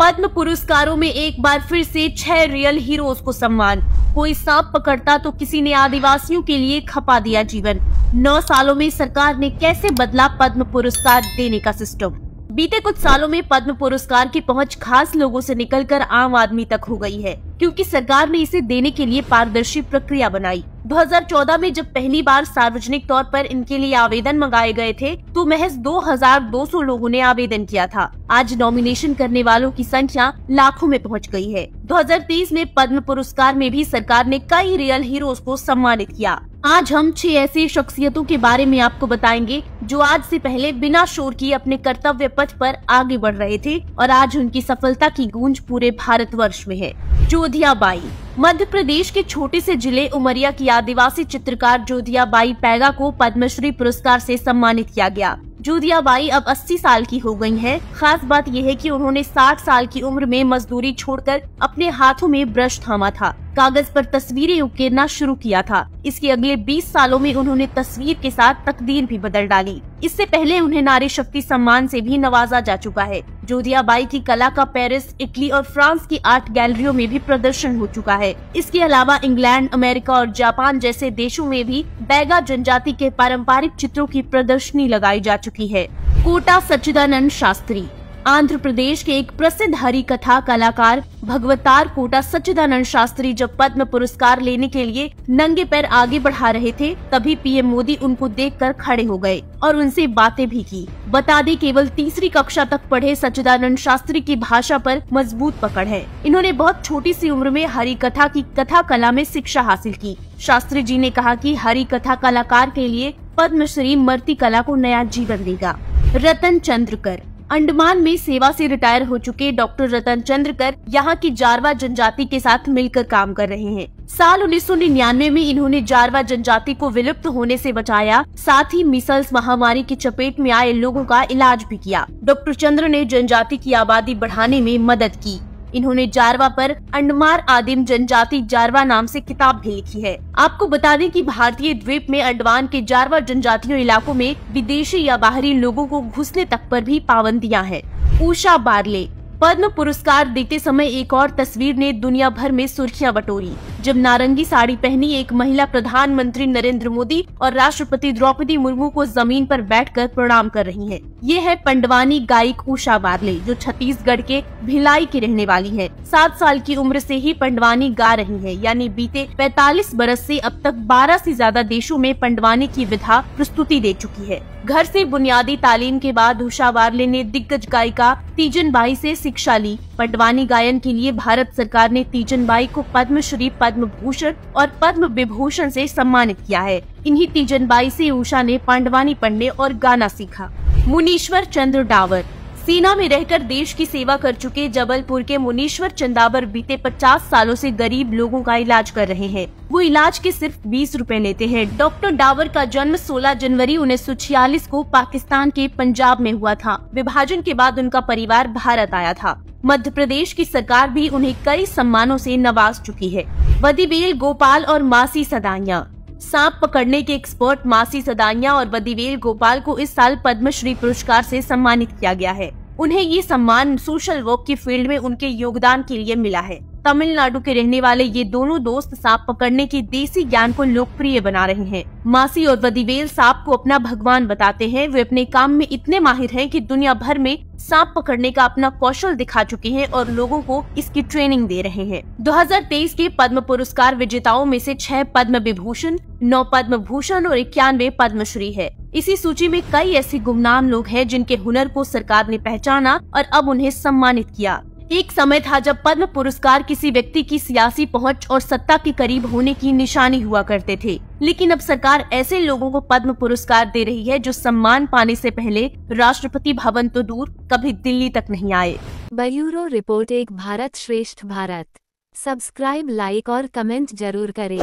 पद्म पुरस्कारों में एक बार फिर से 6 रियल हीरोज को सम्मान। कोई सांप पकड़ता तो किसी ने आदिवासियों के लिए खपा दिया जीवन। 9 सालों में सरकार ने कैसे बदला पद्म पुरस्कार देने का सिस्टम। बीते कुछ सालों में पद्म पुरस्कार की पहुंच खास लोगों से निकलकर आम आदमी तक हो गई है, क्योंकि सरकार ने इसे देने के लिए पारदर्शी प्रक्रिया बनाई। 2014 में जब पहली बार सार्वजनिक तौर पर इनके लिए आवेदन मंगाए गए थे तो महज 2200 लोगों ने आवेदन किया था। आज नॉमिनेशन करने वालों की संख्या लाखों में पहुंच गई है। 2023 में पद्म पुरस्कार में भी सरकार ने कई रियल हीरोज को सम्मानित किया। आज हम 6 ऐसी शख्सियतों के बारे में आपको बताएंगे जो आज से पहले बिना शोर किए अपने कर्तव्य पथ पर आगे बढ़ रहे थे और आज उनकी सफलता की गूंज पूरे भारतवर्ष में है। जोधिया बाई। मध्य प्रदेश के छोटे से जिले उमरिया की आदिवासी चित्रकार जोधिया बाई पैगा को पद्मश्री पुरस्कार से सम्मानित किया गया। जोधिया बाई अब 80 साल की हो गई हैं। खास बात यह है कि उन्होंने 60 साल की उम्र में मजदूरी छोड़कर अपने हाथों में ब्रश थामा था, कागज पर तस्वीरें उकेरना शुरू किया था। इसके अगले 20 सालों में उन्होंने तस्वीर के साथ तकदीर भी बदल डाली। इससे पहले उन्हें नारी शक्ति सम्मान से भी नवाजा जा चुका है। जोधिया बाई की कला का पेरिस, इटली और फ्रांस की आर्ट गैलरियों में भी प्रदर्शन हो चुका है। इसके अलावा इंग्लैंड, अमेरिका और जापान जैसे देशों में भी बैगा जनजाति के पारंपरिक चित्रों की प्रदर्शनी लगाई जा चुकी है। कोटा सच्चिदानंद शास्त्री। आंध्र प्रदेश के एक प्रसिद्ध हरि कथा कलाकार भगवतार कोटा सच्चिदानंद शास्त्री जब पद्म पुरस्कार लेने के लिए नंगे पैर आगे बढ़ा रहे थे, तभी पीएम मोदी उनको देखकर खड़े हो गए और उनसे बातें भी की। बता दें, केवल 3री कक्षा तक पढ़े सच्चिदानंद शास्त्री की भाषा पर मजबूत पकड़ है। इन्होंने बहुत छोटी सी उम्र में हरि कथा की कथा कला में शिक्षा हासिल की। शास्त्री जी ने कहा कि हरि कथा कलाकार के लिए पद्मश्री मूर्ति कला को नया जीवन देगा। रतन चंद्रकर। अंडमान में सेवा से रिटायर हो चुके डॉक्टर रतन चंद्रकर यहाँ की जारवा जनजाति के साथ मिलकर काम कर रहे हैं। साल 1999 में इन्होंने जारवा जनजाति को विलुप्त होने से बचाया, साथ ही मीसल्स महामारी की चपेट में आए लोगों का इलाज भी किया। डॉक्टर चंद्र ने जनजाति की आबादी बढ़ाने में मदद की। इन्होंने जारवा पर अंडमान आदिम जनजाति जारवा नाम से किताब भी लिखी है। आपको बता दें कि भारतीय द्वीप में अंडमान के जारवा जनजातियों इलाकों में विदेशी या बाहरी लोगों को घुसने तक पर भी पाबंदियां हैं। उषा बारले। पद्म पुरस्कार देते समय एक और तस्वीर ने दुनिया भर में सुर्खियां बटोरी, जब नारंगी साड़ी पहनी एक महिला प्रधानमंत्री नरेंद्र मोदी और राष्ट्रपति द्रौपदी मुर्मू को जमीन पर बैठकर प्रणाम कर रही हैं। ये है पंडवानी गायक उषा बारले, जो छत्तीसगढ़ के भिलाई की रहने वाली है। 7 साल की उम्र से ही पंडवानी गा रही है, यानी बीते 45 बरस से अब तक 12 से ज्यादा देशों में पंडवानी की विधा प्रस्तुति दे चुकी है। घर से बुनियादी तालीम के बाद उषा बारले ने दिग्गज गायिका तीजन बाई से शिक्षा ली। पंडवानी गायन के लिए भारत सरकार ने तीजन बाई को पद्मश्री, पद्म भूषण और पद्म विभूषण से सम्मानित किया है। इन्हीं तीजन बाई से उषा ने पांडवानी पढ़ने और गाना सीखा। मुनीश्वर चंद्र डावर। सेना में रहकर देश की सेवा कर चुके जबलपुर के मुनीश्वर चंदावर बीते 50 सालों से गरीब लोगों का इलाज कर रहे हैं। वो इलाज के सिर्फ 20 रुपए लेते हैं। डॉक्टर डावर का जन्म 16 जनवरी 1946 को पाकिस्तान के पंजाब में हुआ था। विभाजन के बाद उनका परिवार भारत आया था। मध्य प्रदेश की सरकार भी उन्हें कई सम्मानों से नवाज चुकी है। वदिवेल गोपाल और मासी सदाइया। सांप पकड़ने के एक्सपर्ट मासी सदाइया और वदिवेल गोपाल को इस साल पद्मश्री पुरस्कार से सम्मानित किया गया है। उन्हें ये सम्मान सोशल वर्क की फील्ड में उनके योगदान के लिए मिला है। तमिलनाडु के रहने वाले ये दोनों दोस्त सांप पकड़ने के देसी ज्ञान को लोकप्रिय बना रहे हैं। मासी और वदिवेल सांप को अपना भगवान बताते हैं। वे अपने काम में इतने माहिर हैं कि दुनिया भर में सांप पकड़ने का अपना कौशल दिखा चुके हैं और लोगों को इसकी ट्रेनिंग दे रहे हैं। 2023 के पद्म पुरस्कार विजेताओं में से 6 पद्म विभूषण, 9 पद्म भूषण और 91 पद्मश्री है। इसी सूची में कई ऐसे गुमनाम लोग हैं जिनके हुनर को सरकार ने पहचाना और अब उन्हें सम्मानित किया। एक समय था जब पद्म पुरस्कार किसी व्यक्ति की सियासी पहुंच और सत्ता के करीब होने की निशानी हुआ करते थे, लेकिन अब सरकार ऐसे लोगों को पद्म पुरस्कार दे रही है जो सम्मान पाने से पहले राष्ट्रपति भवन तो दूर, कभी दिल्ली तक नहीं आए। ब्यूरो रिपोर्ट, एक भारत श्रेष्ठ भारत। सब्सक्राइब, लाइक और कमेंट जरूर करें।